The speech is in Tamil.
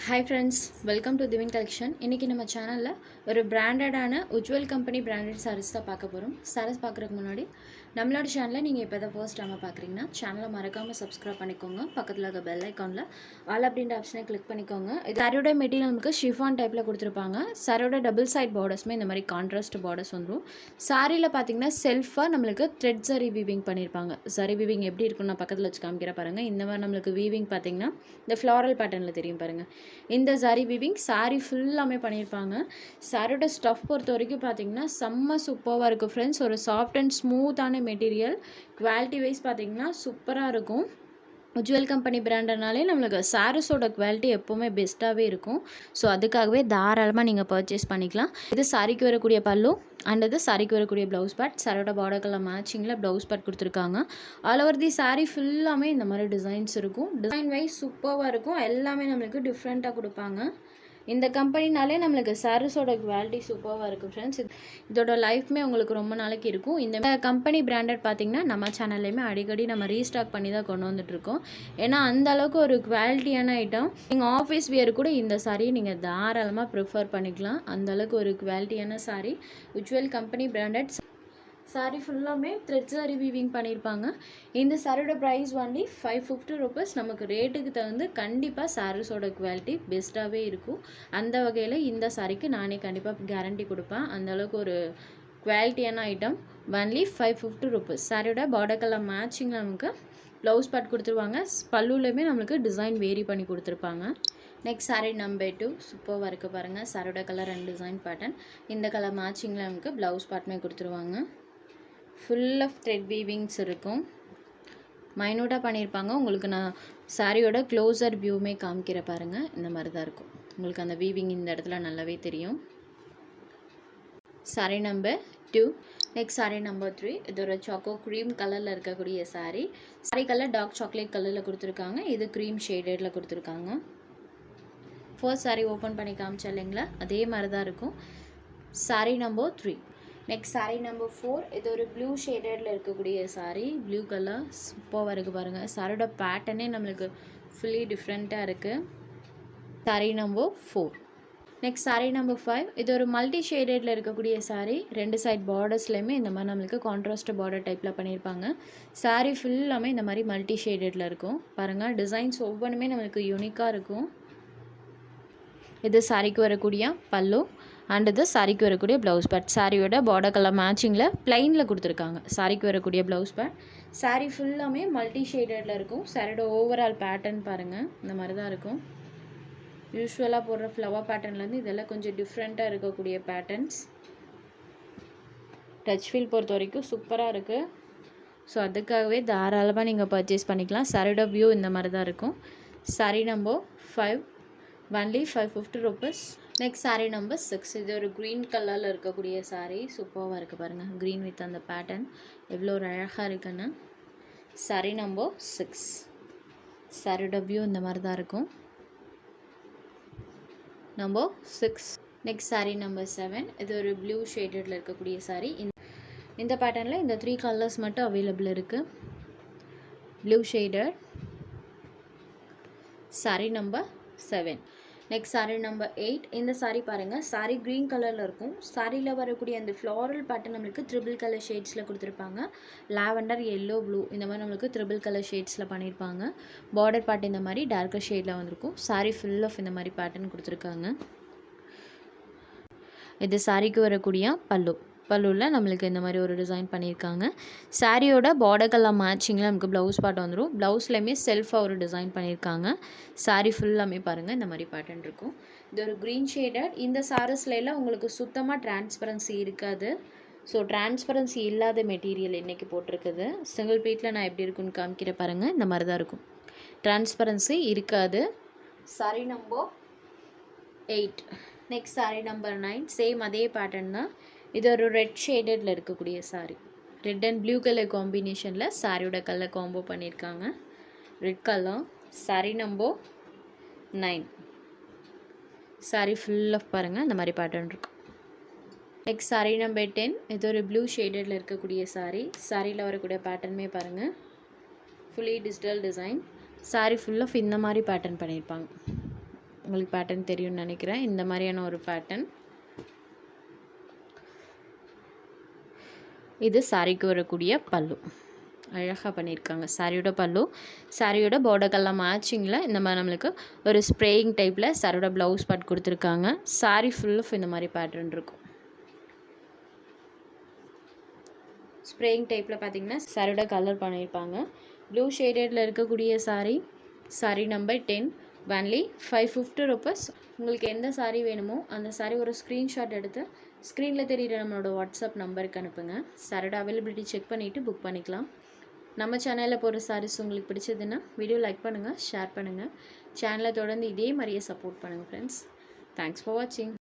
Hi friends, welcome to Divine Collection. இன்னைக்கு நம்ம சேனல்ல ஒரு பிராண்டடான உஜ்வல் கம்பெனி பிராண்டட் sarees தான் பார்க்க போறோம். sarees பார்க்கறதுக்கு முன்னாடி நம்மளோட சேனலை நீங்க இப்பதான் ஃபர்ஸ்ட் டைம் பார்க்கறீங்கன்னா சேனலை மறக்காம subscribe பண்ணிக்கோங்க. பக்கத்துல இருக்க பெல் ஐகான்ல ஆல் அப்படின்ற ஆப்ஷனை கிளிக் பண்ணிக்கோங்க. இது சாரியோட மெட்டீரியல் நமக்கு ஷிஃபான் டைப்ல கொடுத்திருப்பாங்க. சாரியோட டபுள் சைடு பார்டர்ஸ்மே இந்த மாதிரி கான்ட்ராஸ்ட் பார்டர்ஸ் வந்துரும். சாரியில பாத்தீங்கன்னா செல்ஃபா நம்மளுக்கு த்ரெட் ஜரி வீவிங் பண்ணிருப்பாங்க. ஜரி வீவிங் எப்படி இருக்கும்னு நான் பக்கத்துல வச்சு காமிக்கிறேன் பாருங்க. இந்த மாதிரி நம்மளுக்கு வீவிங் பாத்தீங்கன்னா இந்த ஃப்ளாரல் பேட்டர்ன்ல தெரியும் பாருங்க. இந்த சாரி வீவிங் சாரி ஃபுல்லாமே பண்ணியிருப்பாங்க. சாரியோட ஸ்டஃப் பொறுத்த வரைக்கும் பார்த்தீங்கன்னா செம்ம சூப்பராக இருக்கும் ஃப்ரெண்ட்ஸ். ஒரு சாஃப்ட் அண்ட் ஸ்மூத்தான மெட்டீரியல். குவாலிட்டி வைஸ் பார்த்தீங்கன்னா சூப்பராக இருக்கும். உஜ்வல் கம்பெனி பிராண்டனாலே நம்மளுக்கு சாரீஸோட குவாலிட்டி எப்போவுமே பெஸ்ட்டாகவே இருக்கும். ஸோ அதுக்காகவே தாராளமாக நீங்கள் பர்ச்சேஸ் பண்ணிக்கலாம். இது சாரிக்கு வரக்கூடிய பல்லு அண்ட் இது சாரிக்கு வரக்கூடிய ப்ளவுஸ் பேட். சாரியோட பார்டர் கலர் மேட்சிங்கில் ப்ளவுஸ் பேட் கொடுத்துருக்காங்க. ஆல் ஓவர் தி சாரி ஃபுல்லாமே இந்த மாதிரி டிசைன்ஸ் இருக்கும். டிசைன் வைஸ் சூப்பராக இருக்கும். எல்லாமே நம்மளுக்கு டிஃப்ரெண்ட்டாக கொடுப்பாங்க. இந்த கம்பெனினாலே நம்மளுக்கு சாரீஸோட குவாலிட்டி சூப்பராக இருக்குது ஃப்ரெண்ட்ஸ். இதோட லைஃப்மே உங்களுக்கு ரொம்ப நாளைக்கு இருக்கும். இந்த கம்பெனி பிராண்டட் பார்த்தீங்கன்னா நம்ம சேனல்லையுமே அடிக்கடி நம்ம ரீஸ்டாக் பண்ணி தான் கொண்டு வந்துட்டுருக்கோம். ஏன்னா அந்த அளவுக்கு ஒரு குவாலிட்டியான ஐட்டம். நீங்கள் ஆஃபீஸ் வியர் கூட இந்த சாரியை நீங்கள் தாராளமாக ப்ரிஃபர் பண்ணிக்கலாம். அந்த அளவுக்கு ஒரு குவாலிட்டியான sorry. Ujjwal company branded sorry ஃபுல்லாமே த்ரெட் சாரி வீவிங் பண்ணியிருப்பாங்க. இந்த சாரியோட ப்ரைஸ் ஒன்லி 550 ருபீஸ். நமக்கு ரேட்டுக்கு தகுந்து கண்டிப்பாக சாரீஸோட குவாலிட்டி பெஸ்ட்டாகவே இருக்கும். அந்த வகையில் இந்த சாரிக்கு நானே கண்டிப்பாக கேரண்டி கொடுப்பேன். அந்தளவுக்கு ஒரு குவாலிட்டியான ஐட்டம். Only 550 rupees. சாரியோட பார்டர் கலர் மேட்சிங்கில் நமக்கு ப்ளவுஸ் பார்ட் கொடுத்துருவாங்க. பல்லுலையுமே நம்மளுக்கு டிசைன் வேரி பண்ணி கொடுத்துருப்பாங்க. நெக்ஸ்ட் சாரி நம்பர் 2 சூப்பராக இருக்குது பாருங்கள். சாரியோட கலர் அண்ட் டிசைன் பேட்டர்ன். இந்த கலர் மேட்சிங்கில் நமக்கு ப்ளவுஸ் பார்ட்டுமே கொடுத்துருவாங்க. ஃபுல் ஆஃப் த்ரெட் வீவிங்ஸ் இருக்கும். மைனூட்டாக பண்ணியிருப்பாங்க. உங்களுக்கு நான் சாரியோட க்ளோசர் வியூமே காமிக்கிற பாருங்கள். இந்த மாதிரி தான் இருக்கும். உங்களுக்கு அந்த வீவிங் இந்த இடத்துல நல்லாவே தெரியும். Sari number 2. Next sari number 3. இது ஒரு சாக்கோ க்ரீம் கலரில் இருக்கக்கூடிய sari. Sari colour dark chocolate கலரில் கொடுத்துருக்காங்க. இது க்ரீம் ஷேடடில் கொடுத்துருக்காங்க. ஃபர்ஸ்ட் சாரி ஓப்பன் பண்ணி காமிச்சா இல்லைங்களா, அதே மாதிரி தான் இருக்கும். Sorry number 3. Next sari number 4. இது ஒரு ப்ளூ ஷேடடில் இருக்கக்கூடிய சாரி. ப்ளூ கலர் சூப்பராக இருக்குது பாருங்கள். சாரியோட பேட்டர்னே நம்மளுக்கு ஃபுல்லி டிஃப்ரெண்ட்டாக இருக்குது. Sorry number 4. Next sari number 5. இது ஒரு மல்டி ஷேடடில் இருக்கக்கூடிய சாரி. ரெண்டு சைட் பார்டர்ஸ்லையுமே இந்த மாதிரி நம்மளுக்கு கான்ட்ராஸ்ட் பார்டர் டைப்பில் பண்ணியிருப்பாங்க. சாரி ஃபுல்லாமே இந்த மாதிரி மல்டி ஷேடடில் இருக்கும் பாருங்கள். டிசைன்ஸ் ஒவ்வொன்றுமே நம்மளுக்கு யூனிக்காக இருக்கும். இது சாரிக்கு வரக்கூடிய பல்லு அண்ட் இது சாரிக்கு வரக்கூடிய ப்ளவுஸ் பேட். சாரியோட பார்டர் கலர் மேட்சிங்கில் பிளைனில் கொடுத்துருக்காங்க. சாரிக்கு வரக்கூடிய ப்ளவுஸ் பேட். சாரி ஃபுல்லாமே மல்டி ஷேடடில் இருக்கும். சாரியோட ஓவரால் பேட்டர்ன் பாருங்கள். இந்த மாதிரி தான் இருக்கும். யூஸ்வலாக போடுற ஃப்ளவர் பேட்டர்ன்லேருந்து இதெல்லாம் கொஞ்சம் டிஃப்ரெண்ட்டாக இருக்கக்கூடிய பேட்டர்ன்ஸ். டச் ஃபீல் பொறுத்த வரைக்கும் சூப்பராக இருக்குது. ஸோ அதுக்காகவே தாராளமாக நீங்கள் பர்ச்சேஸ் பண்ணிக்கலாம். சாரியோட வியூ இந்த மாதிரி தான் இருக்கும். Sorry number 5 only 550 rupees. Next sari number 6. இது ஒரு க்ரீன் கலரில் இருக்கக்கூடிய சாரி. சூப்பராக இருக்குது பாருங்கள். க்ரீன் வித் அந்த பேட்டர்ன் எவ்வளோ ஒரு அழகாக இருக்குன்னு. Sorry number 6. சாரியோட வியூ இந்த மாதிரி தான் இருக்கும். நம்பர் 6. Next sari number 7. இது ஒரு ப்ளூ ஷேடடில் இருக்கக்கூடிய சாரி. இந்த பேட்டர்னில் இந்த 3 கலர்ஸ் மட்டும் அவைலபிள் இருக்குது. Blue shaded. Sorry number 7. Next sari number 8. இந்த சாரி பாருங்கள். சாரி க்ரீன் கலரில் இருக்கும். சாரியில் வரக்கூடிய அந்த ஃப்ளாரல் பேட்டர்ன் நம்மளுக்கு ட்ரிபிள் கலர் ஷேட்ஸில் கொடுத்துருப்பாங்க. லாவெண்டர், எல்லோ, ப்ளூ இந்த மாதிரி நம்மளுக்கு ட்ரிபிள் கலர் ஷேட்ஸில் பண்ணியிருப்பாங்க. பார்டர் பேட்டர்ன் இந்த மாதிரி டார்க்கர் ஷேடில் வந்திருக்கும். சாரி ஃபுல் ஆஃப் இந்த மாதிரி பேட்டர்ன் கொடுத்துருக்காங்க. இது சாரிக்கு வரக்கூடிய பல்லு. பல்லுவில் நம்மளுக்கு இந்த மாதிரி ஒரு டிசைன் பண்ணியிருக்காங்க. சாரியோட பார்டர் கலர் மேட்சிங்கில் நமக்கு ப்ளவுஸ் பார்ட் வந்துடும். ப்ளவுஸ்லையுமே செல்ஃபாக ஒரு டிசைன் பண்ணியிருக்காங்க. சாரி ஃபுல்லாமே பாருங்கள் இந்த மாதிரி பேட்டர்ன் இருக்கும். இது ஒரு க்ரீன் ஷேடட். இந்த சாரீஸ்லாம் உங்களுக்கு சுத்தமாக டிரான்ஸ்பரன்சி இருக்காது. ஸோ டிரான்ஸ்பரன்சி இல்லாத மெட்டீரியல் இன்றைக்கி போட்டிருக்குது. சிங்கிள் பீட்டில் நான் எப்படி இருக்குன்னு காமிக்கிற பாருங்கள். இந்த மாதிரி தான் இருக்கும். டிரான்ஸ்பரன்சி இருக்காது. Sari number 8. Next sari number 9. Same அதே பேட்டர்ன் தான். இது ஒரு ரெட் ஷேடடில் இருக்கக்கூடிய sari. Red and blue colour காம்பினேஷனில் சாரியோட கலர் காம்போ பண்ணியிருக்காங்க. Red colour. Sari number 9. Sari full of பாருங்கள் இந்த மாதிரி பேட்டர்ன் இருக்கும். Next sari number 10. இது ஒரு ப்ளூ ஷேடடில் இருக்கக்கூடிய சாரி. சாரியில் வரக்கூடிய பேட்டர்னுமே பாருங்கள். Fully digital design. Sari full of இந்த மாதிரி பேட்டர்ன் பண்ணியிருப்பாங்க. உங்களுக்கு பேட்டர்ன் தெரியும்னு நினைக்கிறேன். இந்த மாதிரியான ஒரு பேட்டர்ன். இது சாரிக்கு வரக்கூடிய பல்லு. அழகாக பண்ணியிருக்காங்க. சாரியோட பல்லு, சாரியோட பார்டர்க்கெல்லாம் மேட்சிங்கில் இந்த மாதிரி நம்மளுக்கு ஒரு ஸ்ப்ரேயிங் டைப்பில் சாரியோட ப்ளவுஸ் பார்ட் கொடுத்துருக்காங்க. சாரி ஃபுல் ஆஃப் இந்த மாதிரி பேட்டர்ன் இருக்கும். ஸ்ப்ரேயிங் டைப்பில் பார்த்தீங்கன்னா சாரியோட கலர் பண்ணியிருப்பாங்க. ப்ளூ ஷேடடில் இருக்கக்கூடிய சாரி நம்பர் 10 ஒன்லி 550 ருபீஸ். உங்களுக்கு எந்த சாரி வேணுமோ அந்த சாரி ஒரு ஸ்க்ரீன்ஷாட் எடுத்து ஸ்க்ரீனில் தெரியுற நம்மளோட வாட்ஸ்அப் நம்பருக்கு அனுப்புங்க. சாரியோட அவைலபிலிட்டி செக் பண்ணிவிட்டு புக் பண்ணிக்கலாம். நம்ம சேனலில் போகிற சாரீஸ் உங்களுக்கு பிடிச்சதுன்னா வீடியோ லைக் பண்ணுங்கள், ஷேர் பண்ணுங்கள். சேனலை தொடர்ந்து இதே மாதிரியே சப்போர்ட் பண்ணுங்கள் ஃப்ரெண்ட்ஸ். தேங்க்ஸ் ஃபார் வாட்சிங்.